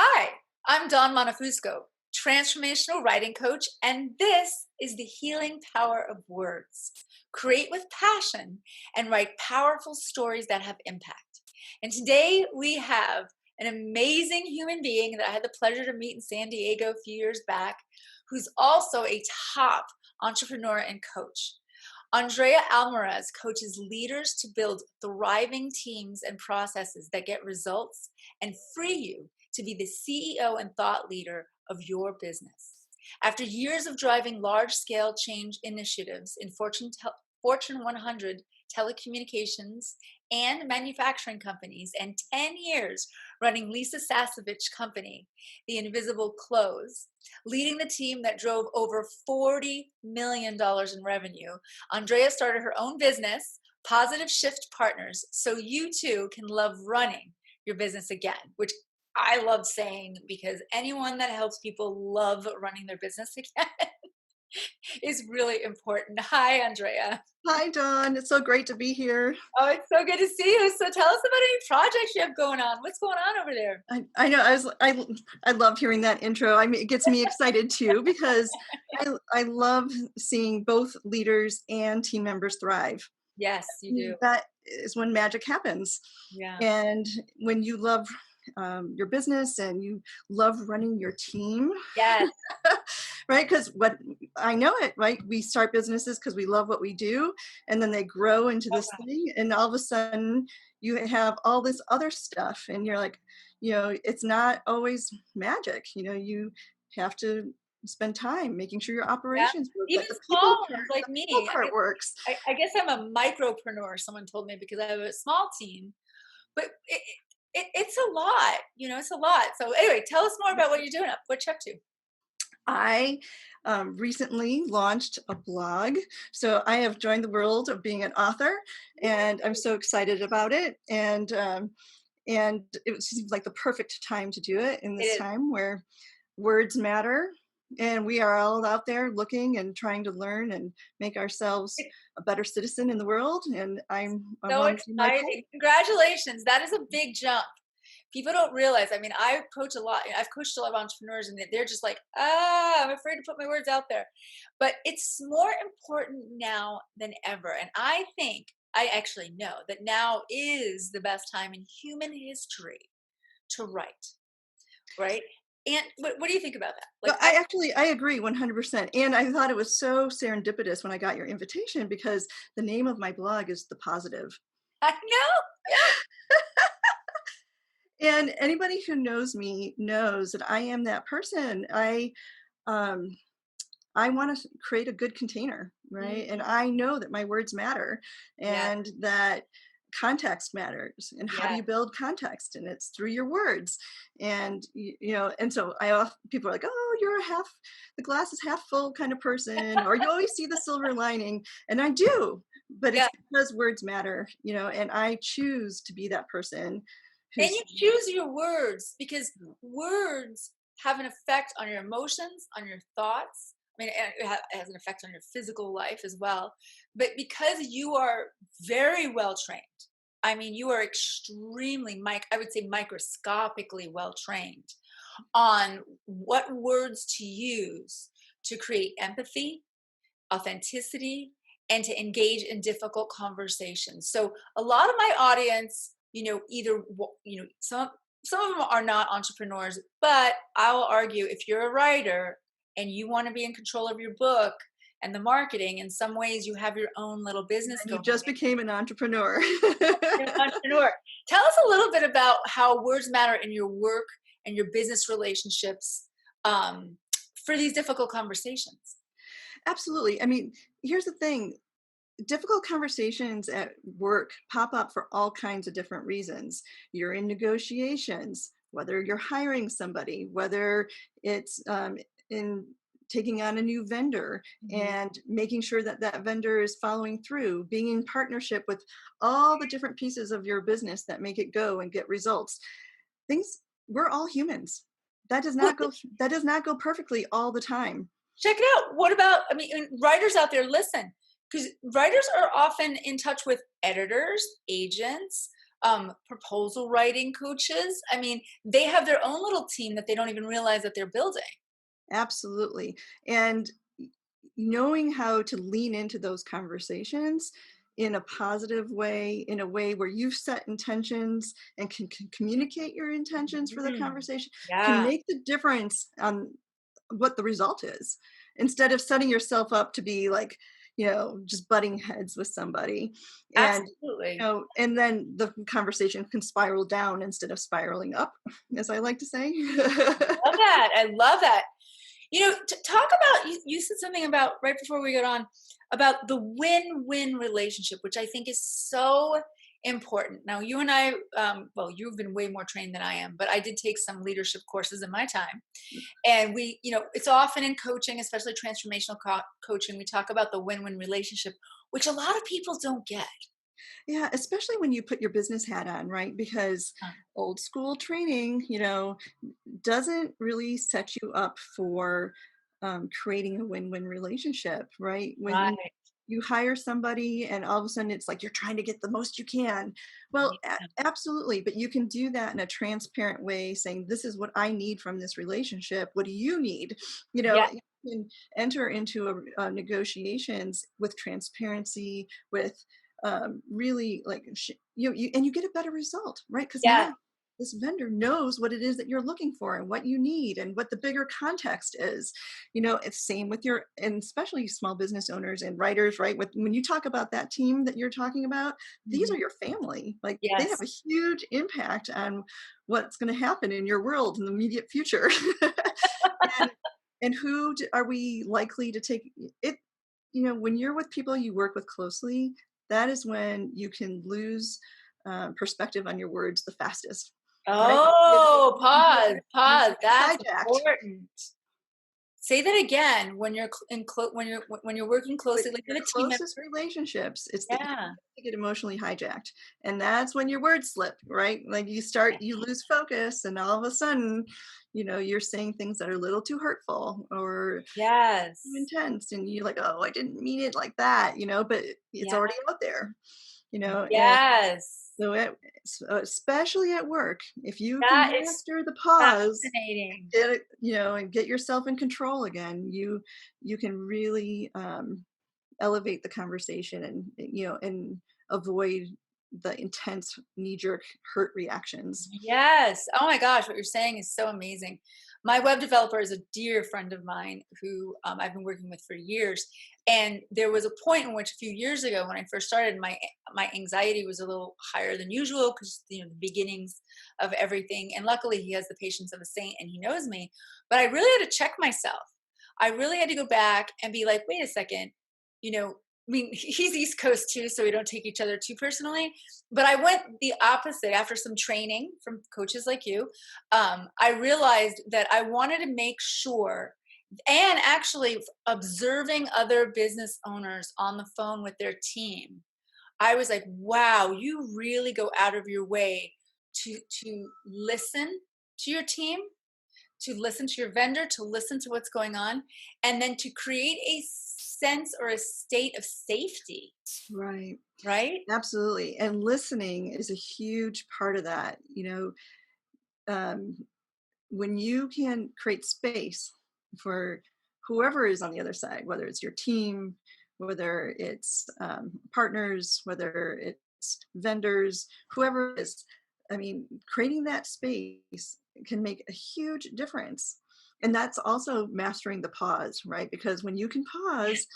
Hi, I'm Dawn Montefusco, Transformational Writing Coach, and this is the healing power of words. Create with passion and write powerful stories that have impact. And today we have an amazing human being that I had the pleasure to meet in San Diego a few years back, who's also a top entrepreneur and coach. Andrea Almaraz coaches leaders to build thriving teams and processes that get results and free you to be the CEO and thought leader of your business. After years of driving large scale change initiatives in Fortune 100 telecommunications and manufacturing companies, and 10 years running Lisa Sasovich's company, The Invisible Close, leading the team that drove over $40 million in revenue, Andrea started her own business, Positive Shift Partners, so you too can love running your business again, which I love saying because anyone that helps people love running their business again is really important. Hi, Andrea. Hi, Dawn. It's so great to be here. Oh, it's so good to see you. So tell us about any projects you have going on. What's going on over there? I know I love hearing that intro. I mean, it gets me excited too because I love seeing both leaders and team members thrive. Yes, you do. That is when magic happens. Yeah. And when you love your business and you love running your team, Yes. right? Because what I know it, right? We start businesses because we love what we do, and then they grow into Oh, this thing, and all of a sudden you have all this other stuff, and you're like, it's not always magic. You have to spend time making sure your yeah. operations work, Even that the small people ones part, like the people me. part works. I guess I'm a micropreneur, someone told me, because I have a small team, but it's a lot, it's a lot. So anyway, tell us more about what you're doing, what you're up to. I recently launched a blog. So I have joined the world of being an author, and I'm so excited about it. And it seems like the perfect time to do it in It this is. time where words matter. And we are all out there looking and trying to learn and make ourselves a better citizen in the world. And I So want to do my part. exciting. Congratulations. That is a big jump. People don't realize. I mean, I coach a lot. I've coached a lot of entrepreneurs, and they're just like, I'm afraid to put my words out there. But it's more important now than ever. And I actually know that now is the best time in human history to write, right? And what do you think about that? Well, Like, I agree 100%. And I thought it was so serendipitous when I got your invitation because the name of my blog is The Positive. I know. Yeah. And anybody who knows me knows that I am that person. Um I want to create a good container, right? And Mhm. I know that my words matter Yes. and that context matters. And how do Yes. you build context? And it's through your words. And and so people are like, "Oh, you're the glass is half full kind of person," or you always see the silver lining. And I do, but Yeah. it's because words matter, and I choose to be that person And who's you choose your words because words have an effect on your emotions, on your thoughts. I mean, it has an effect on your physical life as well. But because you are very well trained, I mean, you are extremely, I would say microscopically well trained on what words to use to create empathy, authenticity, and to engage in difficult conversations. So a lot of my audience, either some of them are not entrepreneurs, but I will argue if you're a writer and you want to be in control of your book and the marketing, in some ways you have your own little business and you going. just became an entrepreneur. You're an entrepreneur. Tell us a little bit about how words matter in your work and your business relationships, for these difficult conversations. Absolutely. I mean, here's the thing. Difficult conversations at work pop up for all kinds of different reasons. You're in negotiations, whether you're hiring somebody, whether it's in taking on a new vendor Mhm. and making sure that that vendor is following through, being in partnership with all the different pieces of your business that make it go and get results. Things, we're all humans. That does Well, not go that does not go perfectly all the time. check it out. What about, I mean, and writers out there, listen, because writers are often in touch with editors, agents, proposal writing coaches. I mean, they have their own little team that they don't even realize that they're building. Absolutely. And knowing how to lean into those conversations in a positive way, in a way where you've set intentions and can communicate your intentions for the Mhm. conversation, can Yeah, make the difference on what the result is, instead of setting yourself up to be like, just butting heads with somebody. And absolutely. and then the conversation can spiral down instead of spiraling up, as I like to say. Love that. I love that. Talk about you said something about right before we got on about the win-win relationship, which I think is so important. Now, you and I, well, you've been way more trained than I am, but I did take some leadership courses in my time, and it's often in coaching, especially transformational coaching, we talk about the win-win relationship, which a lot of people don't get. Yeah, especially when you put your business hat on, right? Because Uh, old school training, doesn't really set you up for creating a win-win relationship, right? When Right. you hire somebody and all of a sudden it's like you're trying to get the most you can. Well, Yeah. absolutely, but you can do that in a transparent way, saying, "This is what I need from this relationship. What do you need?" Yeah. You can enter into negotiations with transparency, with really like and you get a better result, right? Because Yeah. now this vendor knows what it is that you're looking for and what you need and what the bigger context is. It's same with your, and especially small business owners and writers, right? When you talk about that team that you're talking about, these Mhm. are your family. Like, they have Yes. a huge impact on what's going to happen in your world in the immediate future. and and are we likely to take it? When you're with people you work with closely, that is when you can lose perspective on your words the fastest, right? Oh, You pause, pause. get That's hijacked. important. Say that again. When you're working With closely, like your with a team member. closest relationships, it's that you Yeah. get emotionally hijacked, and that's when your words slip, right? Like, you lose focus, and all of a sudden, you're saying things that are a little too hurtful or too Yes. intense, and you're like, "Oh, I didn't mean it like that," but it's Yeah. already out there, and Yes. so especially at work, if you can That is master the pause, fascinating. get it, and get yourself in control again, you can really elevate the conversation, and avoid the intense knee-jerk hurt reactions. Yes. Oh my gosh, what you're saying is so amazing. My web developer is a dear friend of mine who I've been working with for years. And there was a point in which a few years ago when I first started, my anxiety was a little higher than usual because the beginnings of everything. And luckily he has the patience of a saint and he knows me. But I really had to check myself. I really had to go back and be like, wait a second, you know, I mean, he's East Coast too, so we don't take each other too personally, but I went the opposite after some training from coaches like you. I realized that I wanted to make sure, and actually observing other business owners on the phone with their team, I was like, wow, you really go out of your way to listen to your team, to listen to your vendor, to listen to what's going on, and then to create a sense or a state of safety, Right. right? Absolutely. And listening is a huge part of that. Um, when you can create space for whoever is on the other side, whether it's your team, whether it's partners, whether it's vendors, whoever it is, I mean, creating that space can make a huge difference. And that's also mastering the pause, right? Because when you can pause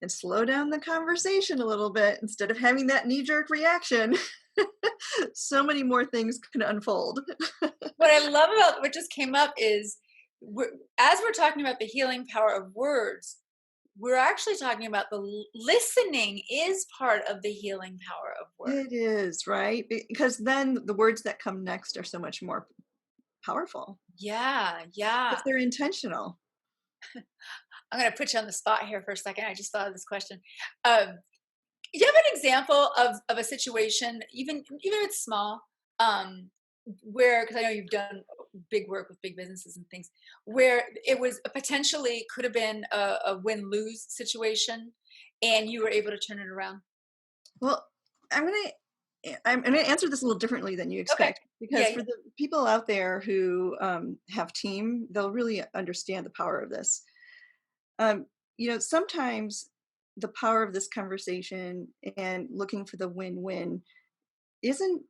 and slow down the conversation a little bit instead of having that knee jerk reaction, so many more things can unfold. What I love about what just came up is as we're talking about the healing power of words, we're actually talking about listening is part of the healing power of words. It is, right? Because then the words that come next are so much more powerful Yeah, if yeah. they're intentional. I'm going to put you on the spot here for a second. I just thought of this question. Um, do you have an example of a situation, even if it's small, um, where because I know you've done big work with big businesses and things, where it was potentially could have been a win lose situation, and you were able to turn it around? Well, I'm gonna. I'm going to answer this a little differently than you Okay. expect, Yeah, because yeah. for the people out there who have team, they'll really understand the power of this. Um, sometimes the power of this conversation and looking for the win-win isn't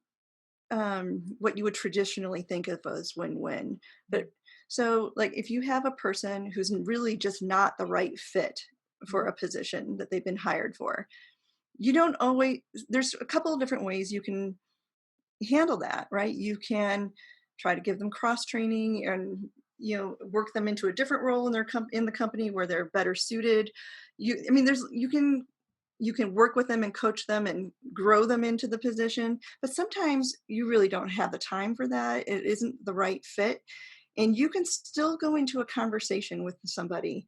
what you would traditionally think of as win-win. But so, like, if you have a person who's really just not the right fit for Mhm. a position that they've been hired for, you don't always, there's a couple of different ways you can handle that, right? You can try to give them cross training and work them into a different role in in the company where they're better suited. I mean, you can work with them and coach them and grow them into the position, but sometimes you really don't have the time for that. It isn't the right fit, and you can still go into a conversation with somebody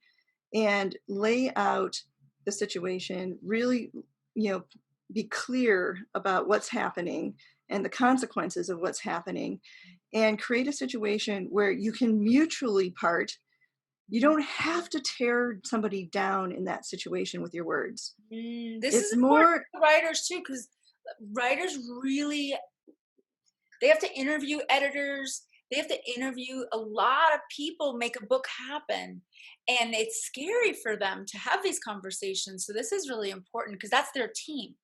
and lay out the situation, really, you know, be clear about what's happening and the consequences of what's happening, and create a situation where you can mutually part. You don't have to tear somebody down in that situation with your words. This is It's important more for writers too, because writers really, they have to interview editors. They have to interview a lot of people, make a book happen. And it's scary for them to have these conversations. So this is really important because that's their team.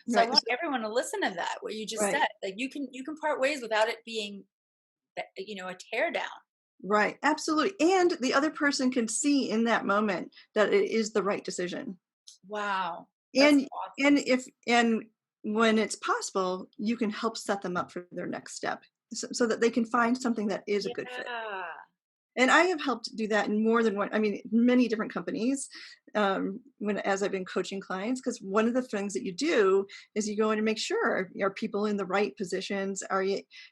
So I right. want everyone to listen to that, what you just Right. said. Like you can part ways without it being a tear down. Right. Absolutely. And the other person can see in that moment that it is the right decision. Wow. That's And awesome. and when it's possible, you can help set them up for their next step, so that they can find something that is a good fit. Yeah. And I have helped do that in more than one, I mean, many different companies, as I've been coaching clients, because one of the things that you do is you go in and make sure, are people in the right positions?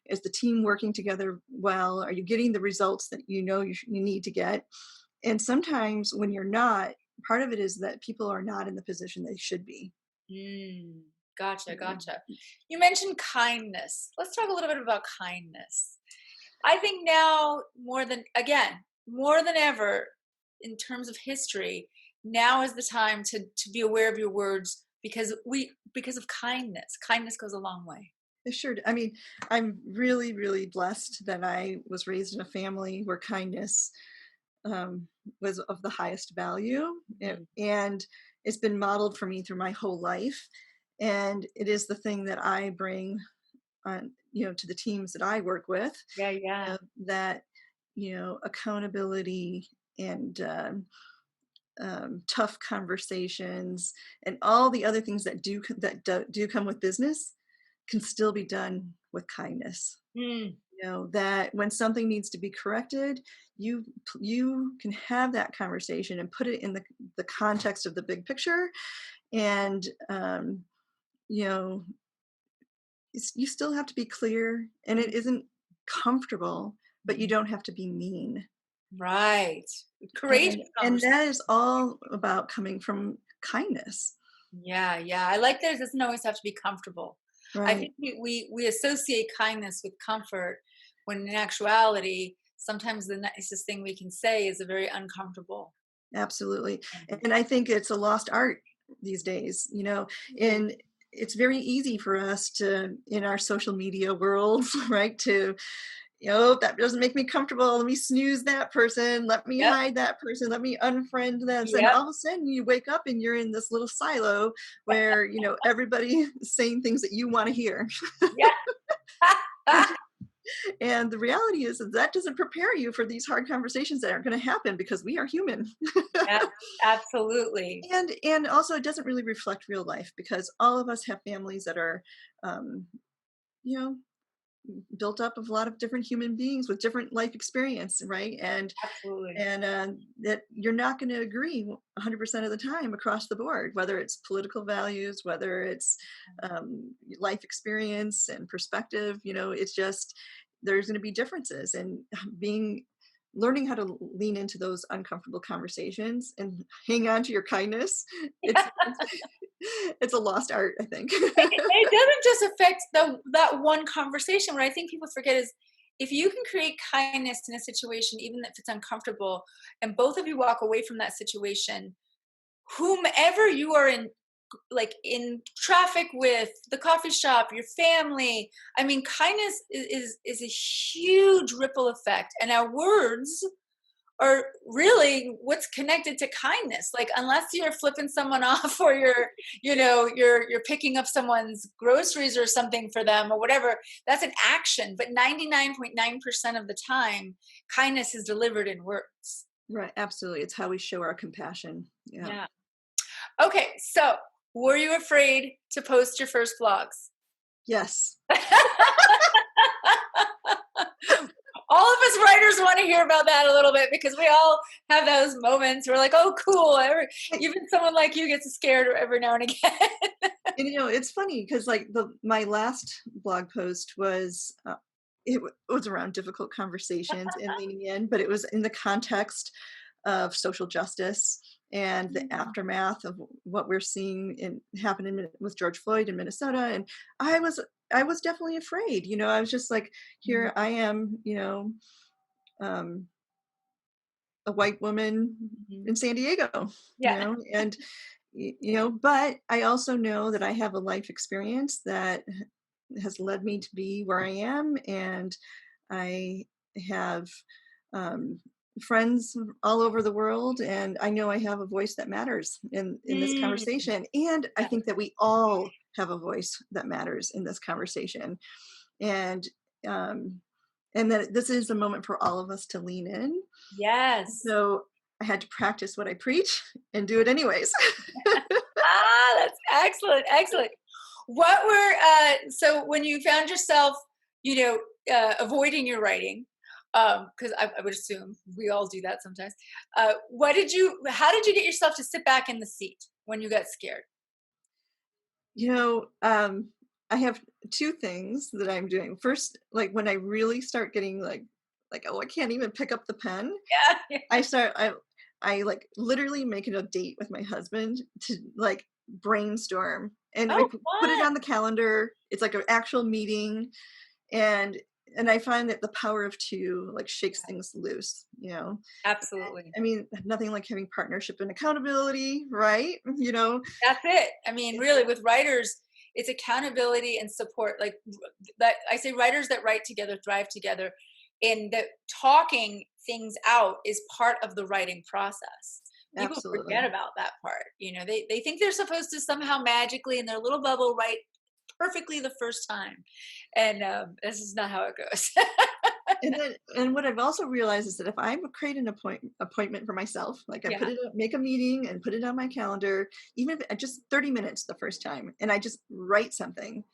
Is the team working together well? Are you getting the results that you need to get? And sometimes when you're not, part of it is that people are not in the position they should be. Mm, gotcha, Yeah. gotcha. You mentioned kindness. Let's talk a little bit about kindness. I think now more than ever in terms of history, now is the time to be aware of your words because of kindness. Kindness goes a long way. It sure. I mean, I'm really, really blessed that I was raised in a family where kindness was of the highest value, Mhm. and it's been modeled for me through my whole life. And it is the thing that I bring on, to the teams that I work with. Yeah, yeah. That accountability and tough conversations and all the other things that do come with business can still be done with kindness. Mm, That when something needs to be corrected, you you can have that conversation and put it in the context of the big picture, and you know you still have to be clear, and mm, it isn't comfortable, but you mhm. don't have to be mean. Right. Courageous And conversation. that is all about coming from kindness. Yeah, yeah. I like that it doesn't always have to be comfortable. I Right. think we associate kindness with comfort when in actuality, sometimes the nicest thing we can say is a very uncomfortable Absolutely. thing. And I think it's a lost art these days, Ooh, and it's very easy for us to, in our social media worlds, right, to, that doesn't make me comfortable. Let me snooze that person. Let me yep, hide that person. Let me unfriend this. And yep, all of a sudden you wake up and you're in this little silo where, everybody is saying things that you want to hear. yeah. And the reality is that doesn't prepare you for these hard conversations that aren't going to happen because we are human. Yep, absolutely. And also it doesn't really reflect real life because all of us have families that are um, you know built up of a lot of different human beings with different life experience, right? and Absolutely. and that you're not going to agree 100% of the time across the board, whether it's political values, whether it's life experience and perspective. It's just, there's going to be differences, and being learning how to lean into those uncomfortable conversations and hang on to your kindness. It's it's a lost art, I think. It doesn't just affect that one conversation. What I think people forget is if you can create kindness in a situation, even if it's uncomfortable, and both of you walk away from that situation, whomever you are in like in traffic with, the coffee shop, your family. I mean, kindness is a huge ripple effect, and our words are really what's connected to kindness. Like, unless you're flipping someone off, or you're picking up someone's groceries or something for them or whatever, that's an action. But 99.9% of the time, kindness is delivered in words. Right. Absolutely. It's how we show our compassion. Yeah. Yeah. Okay, so were you afraid to post your first blogs? Yes. All of us writers want to hear about that a little bit, because we all have those moments. We're like, oh, cool. Even someone like you gets scared every now and again. And it's funny because like my last blog post was it was around difficult conversations and leaning in, but it was in the context of social justice and the aftermath of what we're seeing happen with George Floyd in Minnesota. And I was definitely afraid. I was just like, here I am, um, a white woman in San Diego, Yeah. and but I also know that I have a life experience that has led me to be where I am, and I have friends all over the world, and I know I have a voice that matters in this Mm. conversation, and I Yeah. think that we all have a voice that matters in this conversation, and um, that this is a moment for all of us to lean in. Yes. So I had to practice what I preach and do it anyways. That's excellent. Excellent. What were, so when you found yourself, avoiding your writing, because I would assume we all do that sometimes. How did you get yourself to sit back in the seat when you got scared? You know, I have two things that I'm doing. First, like when I really start getting like, oh, I can't even pick up the pen. Yeah. I like literally make it a date with my husband to like brainstorm, and Oh, put it fun. on the calendar. It's like an actual meeting, and I find that the power of two like shakes Yeah, things loose. absolutely. I mean, nothing like having partnership and accountability, right? That's it. I mean, really, with writers, it's accountability and support. Like that, I say, writers that write together thrive together, and that talking things out is part of the writing process. People forget Absolutely. about that part. They think they're supposed to somehow magically in their little bubble write perfectly the first time, and this is not how it goes. And what I've also realized is that if I create an appointment for myself, like I Yeah. make a meeting and put it on my calendar, even if just 30 minutes the first time, and I just write something,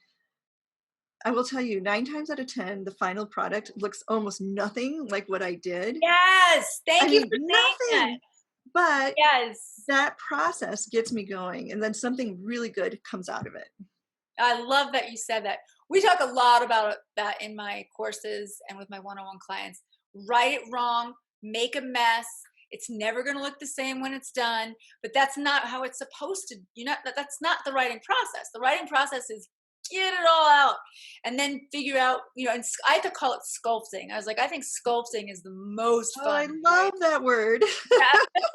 I will tell you 9 times out of 10, the final product looks almost nothing like what I did. Yes. I Thank you mean, for saying that. nothing, but Yes. that process gets me going, and then something really good comes out of it. I love that you said that. We talk a lot about that in my courses and with my one-on-one clients. Write it wrong, make a mess. It's never going to look the same when it's done, but that's not how it's supposed to. That's not the writing process. The writing process is get it all out and then figure out, and I had to call it sculpting. I was like, I think sculpting is the most Oh, fun. I Right? love that word. Yeah.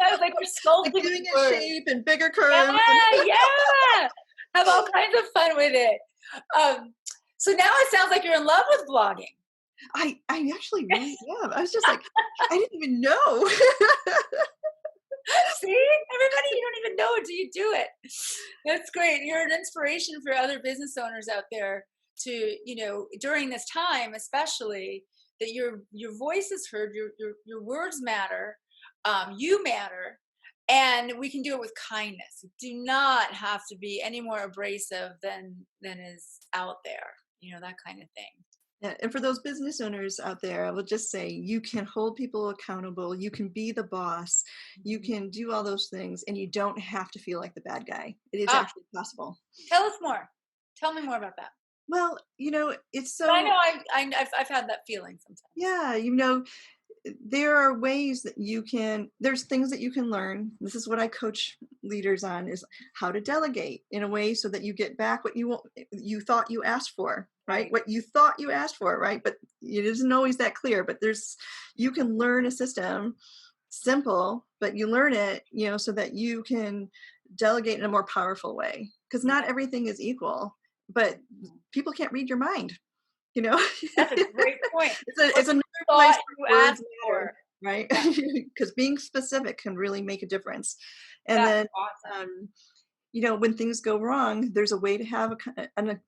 I was like, we're Like sculpting giving the it word. shape and bigger curves. Yeah, yeah. Have all kinds of fun with it. So now it sounds like you're in love with blogging. I actually really am. I was just like, I didn't even know. See, everybody, you don't even know until you do it. That's great. You're an inspiration for other business owners out there to, during this time, especially, that your voice is heard, your words matter, you matter, and we can do it with kindness. We do not have to be any more abrasive than is out there. That kind of thing. Yeah, and for those business owners out there, I will just say you can hold people accountable. You can be the boss. You Mhm. can do all those things, and you don't have to feel like the bad guy. It is Ah, actually possible. tell us more. Tell me more about that. Well, it's But I so, know I've had that feeling sometimes. yeah, there are ways that there's things that you can learn. This is what I coach leaders on, is how to delegate in a way so that you get back what you thought you asked for, right? Right. What you thought you asked for, right? But it isn't always that clear, but you can learn a system simple, but you learn it, so that you can delegate in a more powerful way. Because not Yeah. everything is equal, but people can't read your mind. You know, That's a great point. it's What's another the place thought you where words asked matter, for? right? Yeah, Because being specific can really make a difference. And that's then, awesome. um, when things go wrong, there's a way to have an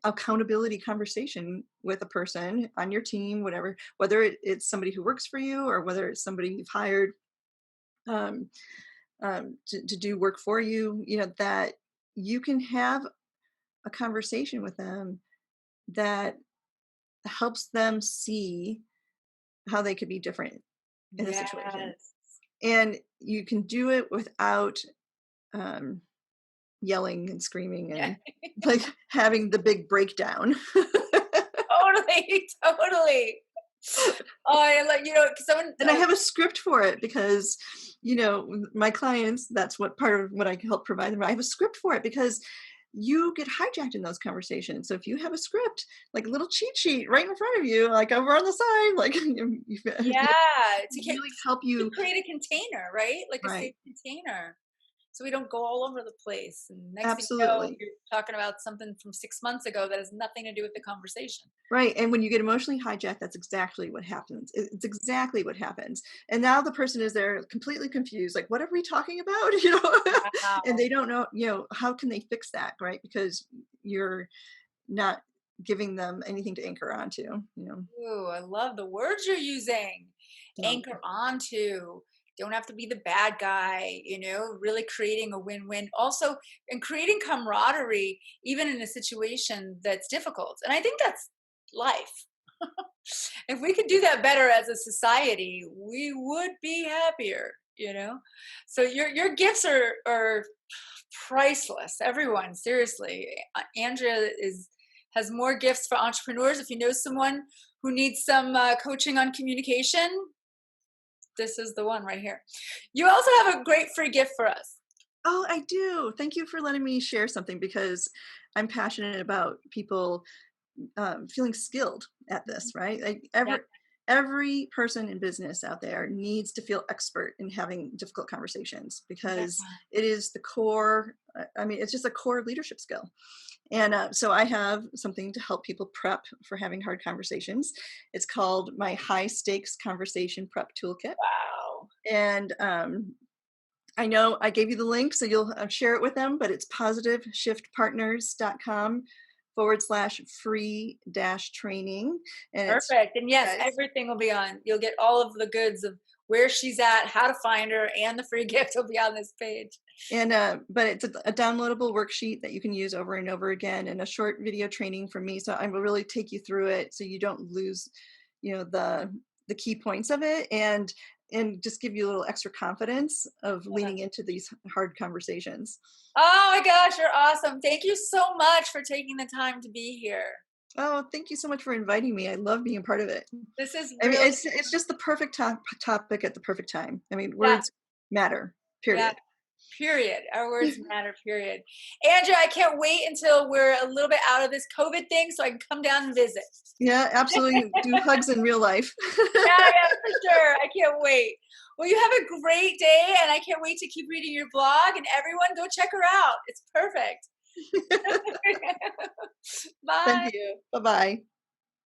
accountability conversation with a person on your team, whatever, whether it's somebody who works for you or whether it's somebody you've hired um, to do work for you, that you can have a conversation with them that helps them see how they could be different in a situation. Yes. And you can do it without um, yelling and screaming Yeah. and like having the big breakdown. Totally, totally. Oh, I like, 'cause someone, And I have a script for it because, my clients, that's what part of what I help provide them. I have a script for it because you get hijacked in those conversations. So if you have a script, like a little cheat sheet right in front of you, like over on the side, like yeah, really help to you. create a container, right? Like a Right. safe container. So we don't go all over the place. And next thing you know, Absolutely. you're talking about something from 6 months ago that has nothing to do with the conversation. Right, and when you get emotionally hijacked, that's exactly what happens. It's exactly what happens, and now the person is there completely confused, like, "What are we talking about?" And Wow. they don't know, how can they fix that, right? Because you're not giving them anything to anchor onto. Ooh, I love the words you're using. So Anchor onto. Don't have to be the bad guy, really creating a win-win. Also, and creating camaraderie, even in a situation that's difficult. And I think that's life. If we could do that better as a society, we would be happier. So your gifts are priceless. Everyone, seriously. Andrea has more gifts for entrepreneurs. If you know someone who needs some coaching on communication, this is the one right here. You also have a great free gift for us. Oh, I do. Thank you for letting me share something because I'm passionate about people feeling skilled at this, right? Like Yeah, every person in business out there needs to feel expert in having difficult conversations yeah. because it is the core. I mean, it's just a core leadership skill. And so I have something to help people prep for having hard conversations. It's called my high stakes conversation prep toolkit. Wow. And I know I gave you the link, so you'll share it with them, but it's positiveshiftpartners.com/free dash training. And it's, Perfect. And yes, guys, everything will be on. You'll get all of the goods of where she's at, how to find her, and the free gift will be on this page. and but it's a downloadable worksheet that you can use over and over again and a short video training from me. So I will really take you through it so you don't lose, the key points of it and just give you a little extra confidence of Yeah. leaning into these hard conversations. Oh my gosh, you're awesome. Thank you so much for taking the time to be here. Oh, thank you so much for inviting me. I love being a part of it. This is I mean, really, it's just the perfect topic at the perfect time. I mean, yeah, words matter, yeah, period. period. Our words matter, period. Andrea, I can't wait until we're a little bit out of this COVID thing so I can come down and visit. Yeah, absolutely. Do hugs in real life. Yeah, yeah, for sure. I can't wait. Well, you have a great day, and I can't wait to keep reading your blog. And everyone, go check her out. It's perfect. Thank Bye. you. Bye-bye.